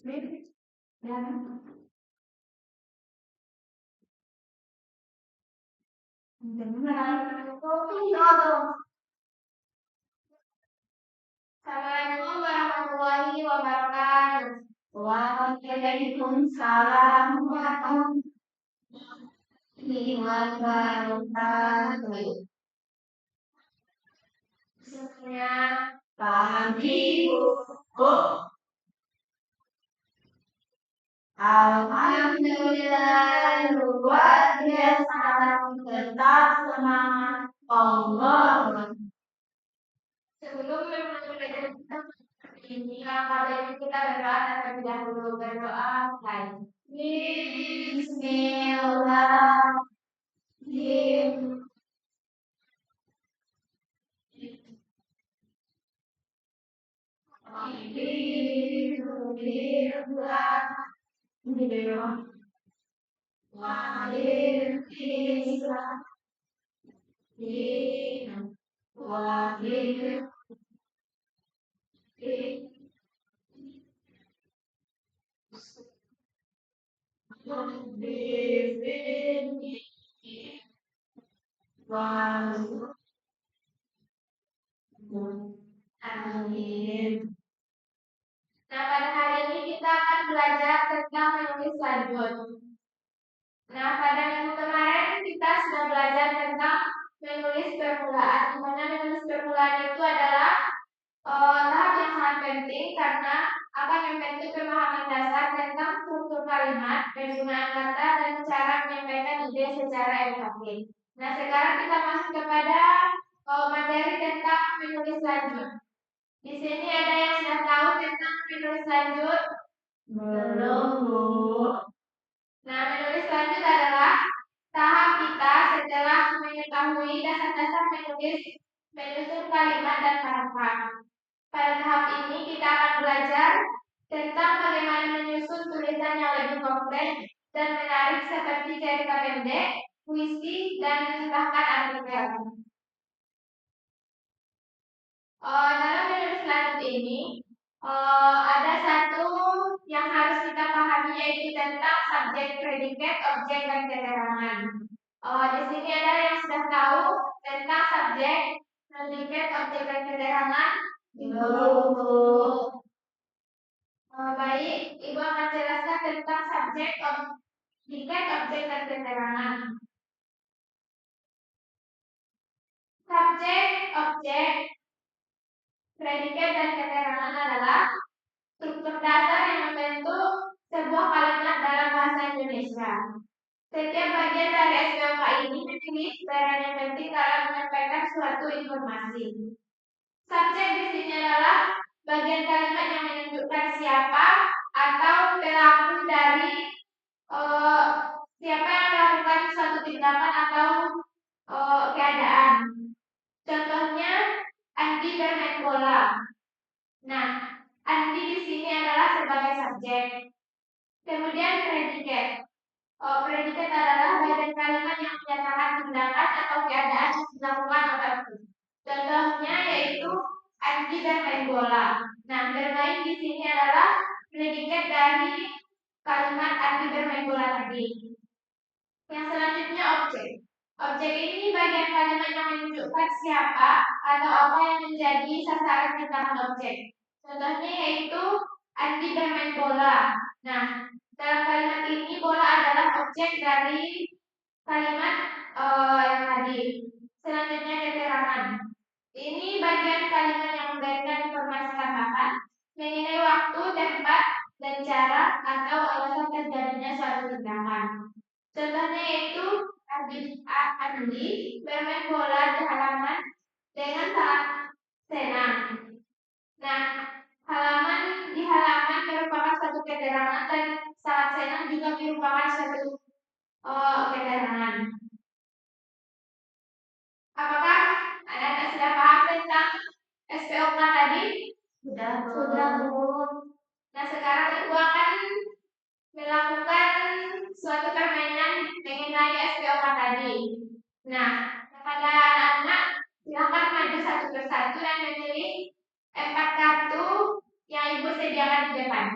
Assalamualaikum warahmatullahi wabarakatuh. Waalaikumsalam warahmatullahi wabarakatuh. Semuanya pagi Bu. Alhamdulillah luar biasa, tetap semangat Allah. Sebelum memulai ini, langkah kita berdoa terlebih dahulu. Berdoa mulai. Bismillahirrahmanirrahim. Amin. Nah, pada hari ini kita akan belajar tentang menulis lanjut. Nah, pada minggu kemarin kita sudah belajar tentang menulis permulaan, di mana menulis permulaan itu adalah tahap yang sangat penting karena akan membentuk pemahaman dasar tentang struktur kalimat, penggunaan kata, dan cara menyampaikan ide secara edukatif. Nah, sekarang kita masuk kepada materi tentang menulis lanjut. Di sini ada yang sudah tahu tentang menulis lanjut? Belum, Bu. Nah, menulis lanjut adalah tahap kita setelah mengetahui dasar-dasar menyusun kalimat dan paragraf. Pada tahap ini kita akan belajar tentang bagaimana menyusun tulisan yang lebih kompleks dan menarik seperti cerita pendek, puisi, dan bahkan artikel. Dalam menulis lanjut ini ada satu yang harus kita pahami, yaitu tentang subjek, predikat, objek, dan keterangan. Di sini ada yang sudah tahu tentang subjek, predikat, objek, dan keterangan? Belum. Baik, Ibu akan jelaskan tentang subjek, predikat, objek, dan keterangan. Subjek, objek, predikat, dan keterangan adalah struktur dasar yang membentuk sebuah kalimat dalam bahasa Indonesia. Setiap bagian dari SPOK ini memiliki peran yang penting dalam menyampaikan suatu informasi. Subjek di sini adalah bagian kalimat yang menunjukkan siapa atau pelaku dari siapa yang melakukan suatu tindakan atau keadaan. Contohnya, Andi bermain bola. Nah, Andi di sini adalah sebagai subjek. Kemudian predikat. Predikat adalah bagian kalimat yang menyatakan tindakan atau keadaan yang dilakukan oleh itu. Contohnya yaitu Andi bermain bola. Nah, bermain di sini adalah predikat dari kalimat Andi bermain bola tadi. Yang selanjutnya objek. Objek ini bagian kalimat yang menunjukkan siapa atau apa yang menjadi sasaran tindakan objek. Contohnya yaitu Andi bermain bola. Nah, dalam kalimat ini bola adalah objek dari kalimat yang tadi. Selanjutnya keterangan. Ini bagian kalimat yang memberikan informasi tambahan mengenai waktu, tempat, dan cara atau alasan terjadinya suatu tindakan. Contohnya yaitu Andi bermain bola di halaman dengan sangat senang. Nah, di halaman merupakan suatu keterangan dan sangat senang juga merupakan suatu keterangan. Apakah anak-anak sudah paham tentang SPOK tadi? Sudah, Bu. Nah, sekarang Ibu akan melakukan suatu permainan mengenai SPOK tadi. Nah, kepada anak-anak silakan maju satu persatu dan memilih 4 kartu yang Ibu sediakan di depan.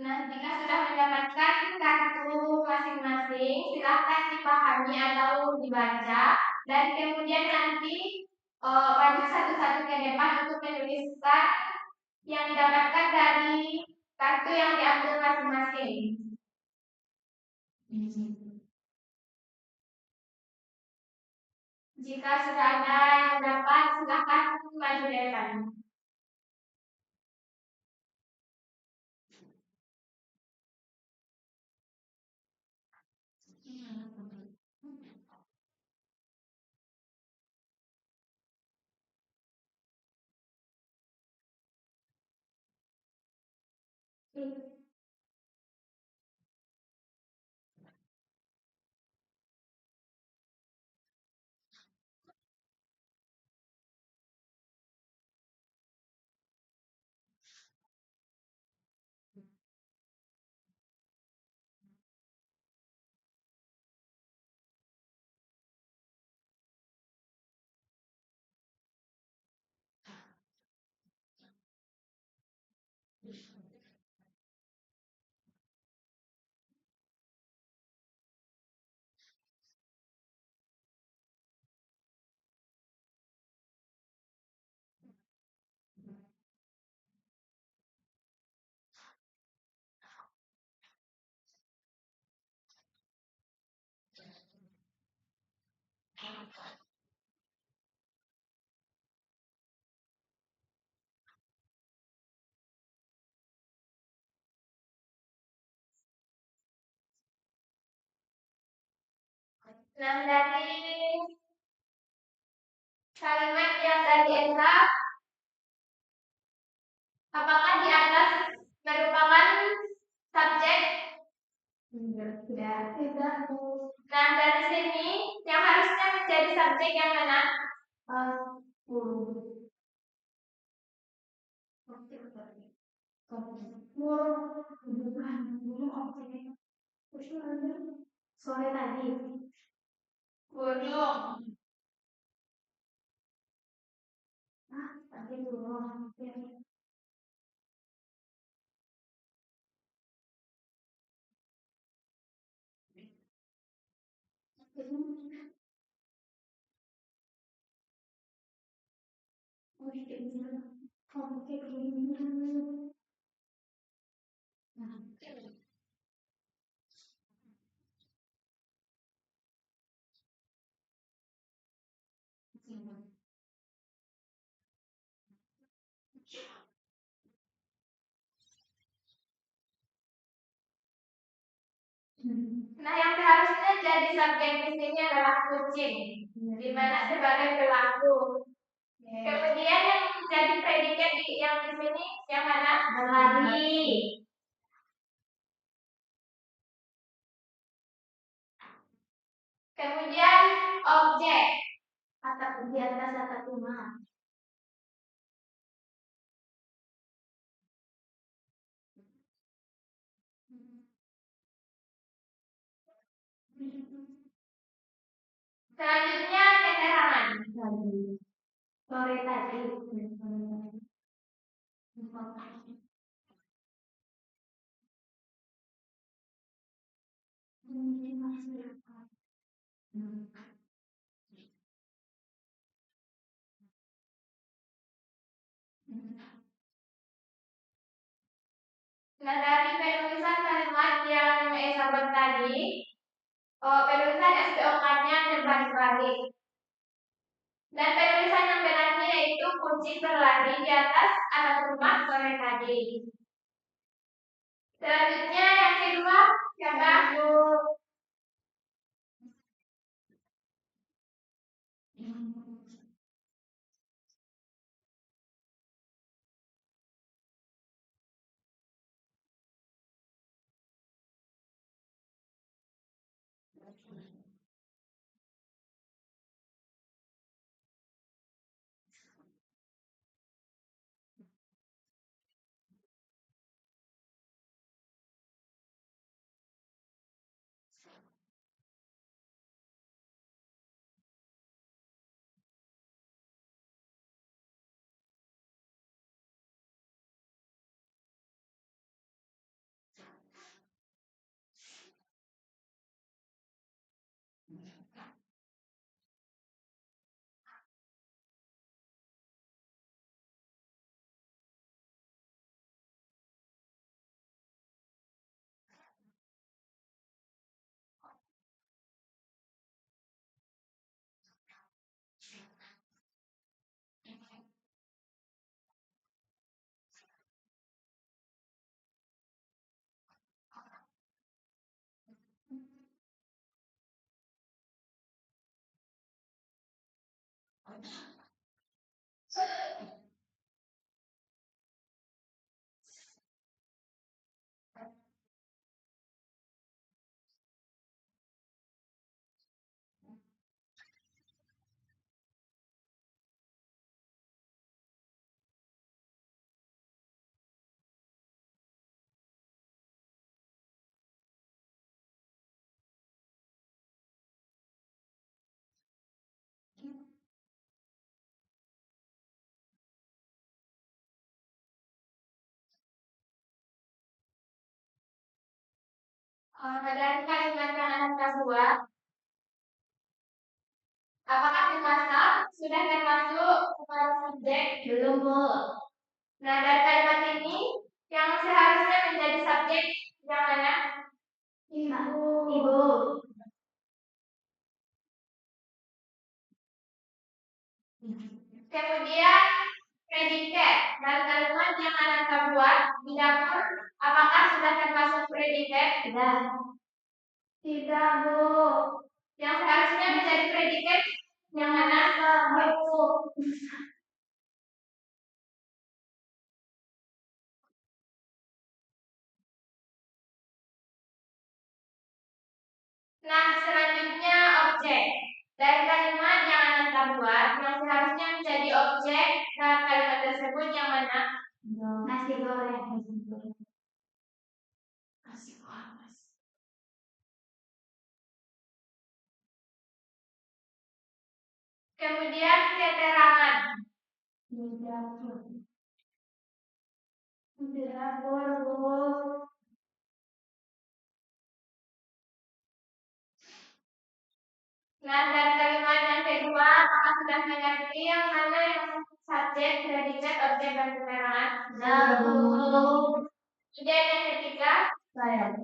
Nah, jika sudah mendapatkan kartu masing-masing, silahkan dipahami atau dibaca, dan kemudian nanti maju satu-satu ke depan untuk menuliskan yang didapatkan dari kartu yang diambil masing-masing. Jika sudah ada yang dapat, silahkan maju ke depan. Nah, dari kalimat yang tadi Esa, apakah di atas merupakan subjek? Tidak. Nah, dari sini yang harusnya menjadi subjek yang mana? Guru. Sore tadi. Burung. Tadi burung. Nah, yang seharusnya jadi subjek di sini adalah kucing, di mana sebagai pelaku. Kemudian yang jadi predikat yang di sini yang mana? Berlari. Kemudian objek atap di atas atap rumah. Selanjutnya keterangan. Sore tadi. Nah, dari penulisan kalimat yang Esa buat tadi, penulisan SPOK-nya terbalik-balik. Dan penulisan yang benarnya yaitu kucing berlari di atas atap rumah sore tadi. Selanjutnya yang kedua, coba Dari kalimat yang Anda buat, apakah dimasak sudah termasuk subjek? Belum, Bu. Nah, dari kalimat ini yang seharusnya menjadi subjek yang mana? Ibu. Ibu. Kemudian predikat. Dari kalimat yang Anda buat di dapur, apakah sudah termasuk predikat? Tidak. Tidak, Bu. Yang seharusnya menjadi predikat yang mana? Bu. Nah, selanjutnya objek. Dari kalimat yang Anda buat, yang seharusnya menjadi objek dalam kalimat tersebut yang mana? Nasi goreng. Nasi goreng. Kemudian keterangan. Di dapur. Di dapur, Bu. Nah, dari kalimat yang kedua, apakah sudah mengerti yang mana yang subjek, predikat, objek, dan keterangan? Sudah, Bu. Kemudian yang ketiga, saya.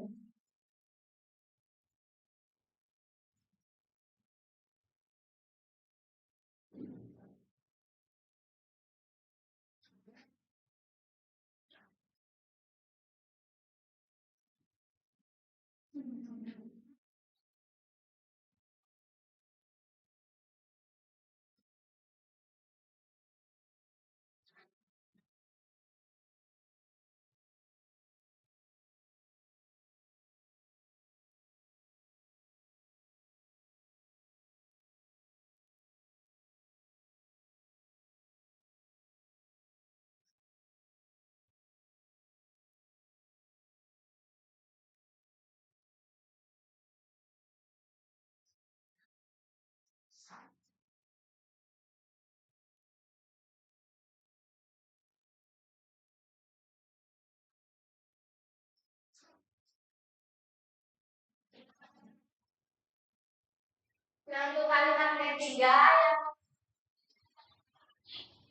Nah, untuk kalimat ketiga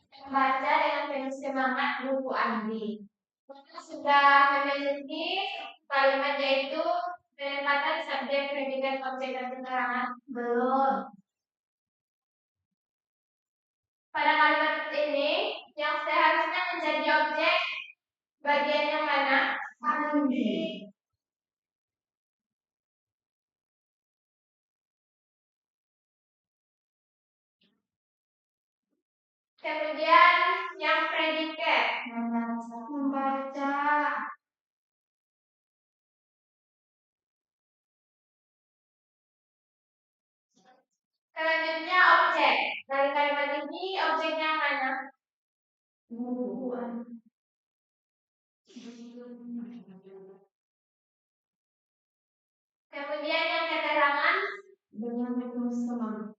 yang membaca dengan penuh semangat buku Andi. Sudah memiliki kalimat yaitu penempatan subjek, predikat, objek, dan keterangan? Belum. Pada kalimat ini yang seharusnya menjadi objek bagian yang mana? Andi. Kemudian yang predikat membaca. Selanjutnya objek. Dari kalimat ini objeknya mana? Bukuan. Kemudian yang keterangan dengan penuh semangat.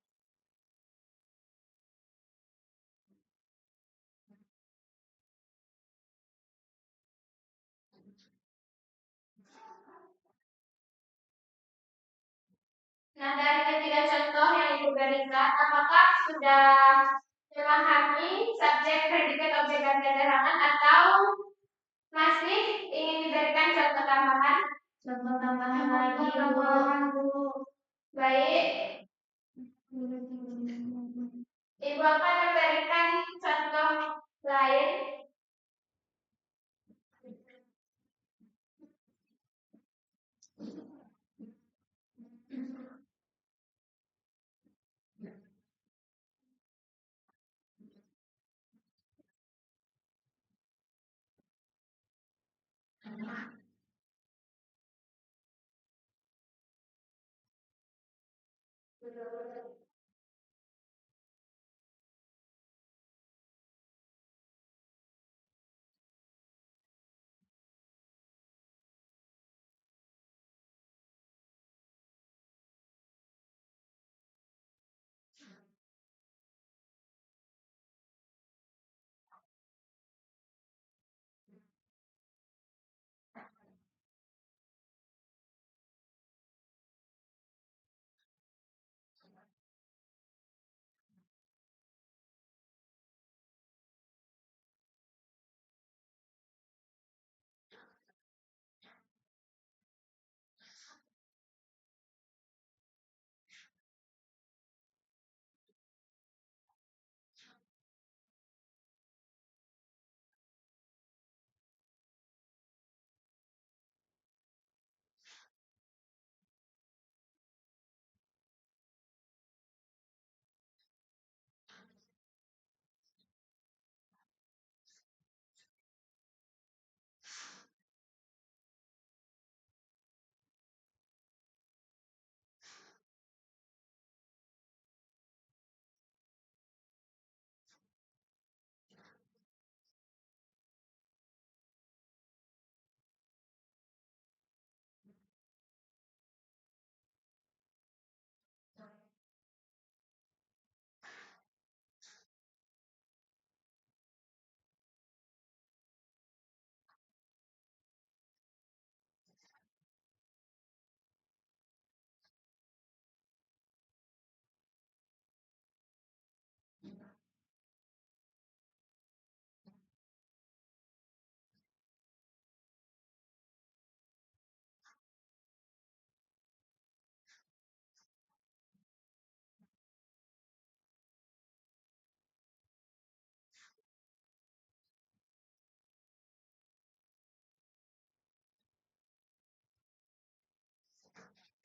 Nah, dari ketiga contoh yang Ibu berikan, apakah sudah memahami subjek, predikat, objek, dan keterangan atau masih ingin diberikan contoh tambahan? Contoh tambahan lagi, Bu. Baik. Ibu akan memberikan contoh lain.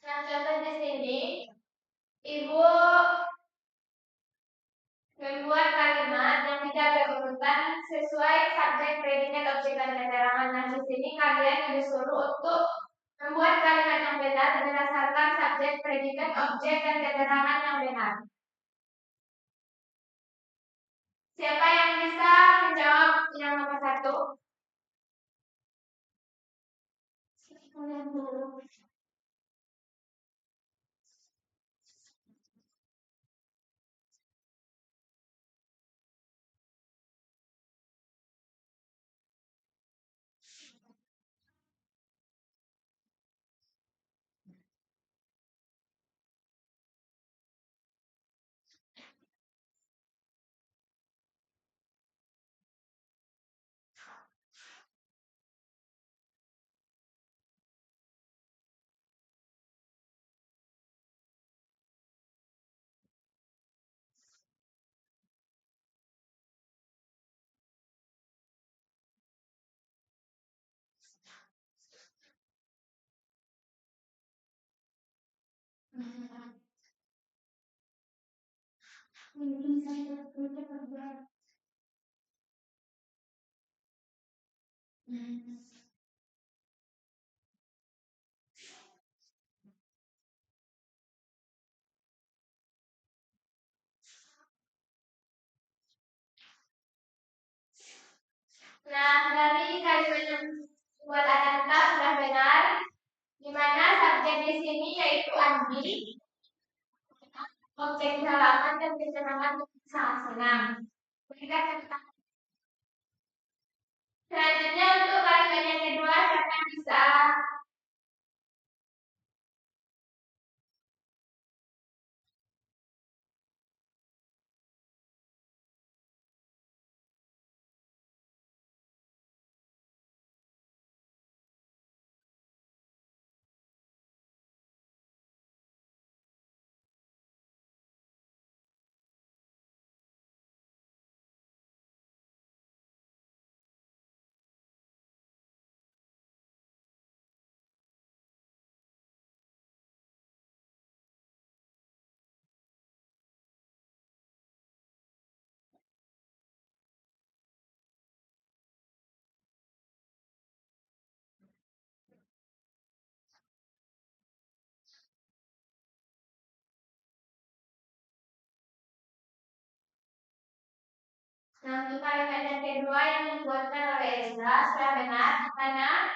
Nah, contoh di sini, Ibu membuat kalimat yang tidak berurutan sesuai subjek, predikat, objek, dan keterangan. Nah, di sini kalian disuruh untuk membuat kalimat yang benar berdasarkan subjek, predikat, objek, dan keterangan yang benar. Siapa yang bisa menjawab yang nomor 1? Nah, dari kalimat yang buat Ananta sudah benar, di mana subjek di sini yaitu Andi, objek halaman dan keterangan sangat senang. Selanjutnya untuk kalimat yang kedua, siapa yang bisa? untuk kalimat yang kedua yang dibuatkan oleh Ezra sudah benar, karena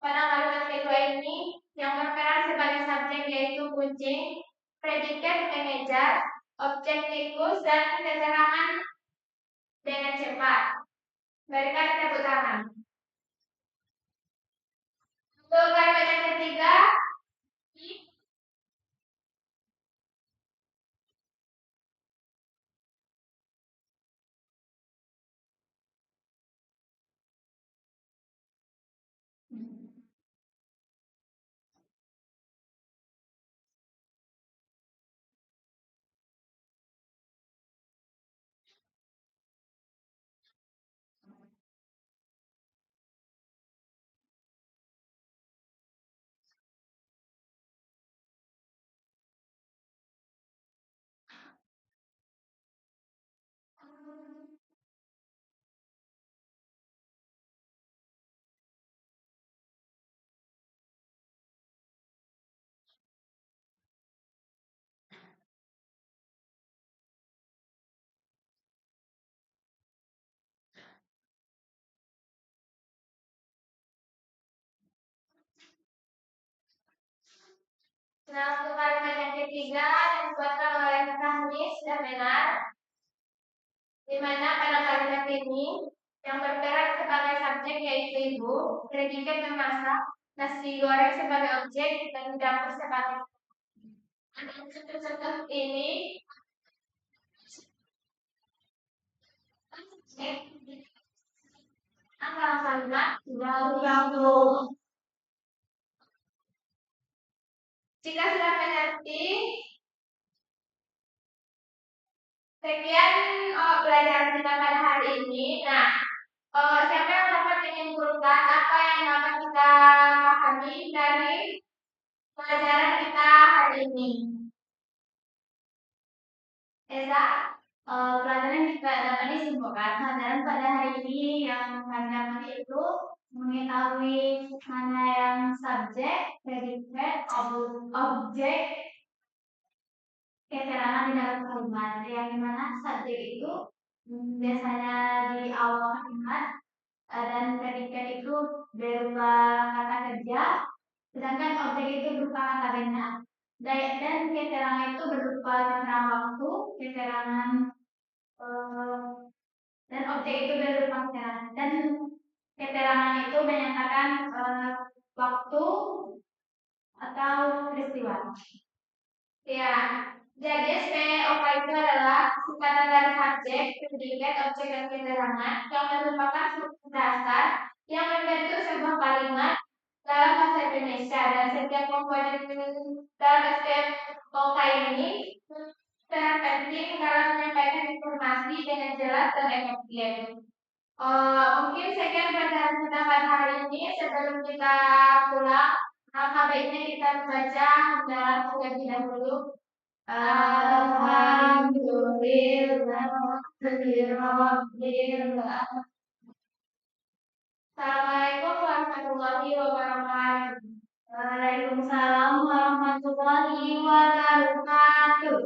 pada kalimat kedua ini yang berperan sebagai subjek yaitu kucing, predikat mengejar, objek tikus, dan keterangan dengan cepat. Berikan tepuk tangan. Untuk kalimat yang ketiga, nah untuk kalimat yang ketiga yang dibuatkan oleh Kahnis dan benar, di mana pada kalimat ini yang berperan sebagai subjek yaitu ibu, predikat memasak, nasi goreng sebagai objek, dan dapur sebagai contoh ini angka kalimat sudah. Jika sudah mengerti, sekian pelajaran kita pada hari ini. Nah, siapa yang dapat menyimpulkan apa yang dapat kita pahami dari pelajaran kita hari ini? Esa, pelajaran kita dapat disimpulkan pelajaran pada hari ini yang kami dapat itu mengetahui mana yang subjek, predikat, objek, keterangan di dalam kalimat. Yang dimana subjek itu biasanya di awal kalimat dan predikat itu berupa kata kerja, sedangkan objek itu berupa kata benda. Dan keterangan itu berupa keterangan waktu, keterangan dan objek itu berupa keterangan. Dan keterangan itu menyatakan waktu atau peristiwa. Ya, jadi SPOK itu adalah singkatan dari subjek, predikat, objek, dan keterangan yang merupakan struktur dasar yang membentuk sebuah kalimat dalam bahasa Indonesia, dan setiap komponen dalam SPOK ini sangat penting dalam menyampaikan informasi dengan jelas dan efektif. Mungkin sekian pelajaran kita pada hari ini. Sebelum kita pulang, baiknya kita membaca dalam terlebih dahulu. Alhamdulillah. Assalamualaikum warahmatullahi wabarakatuh. Waalaikumsalam warahmatullahi wabarakatuh.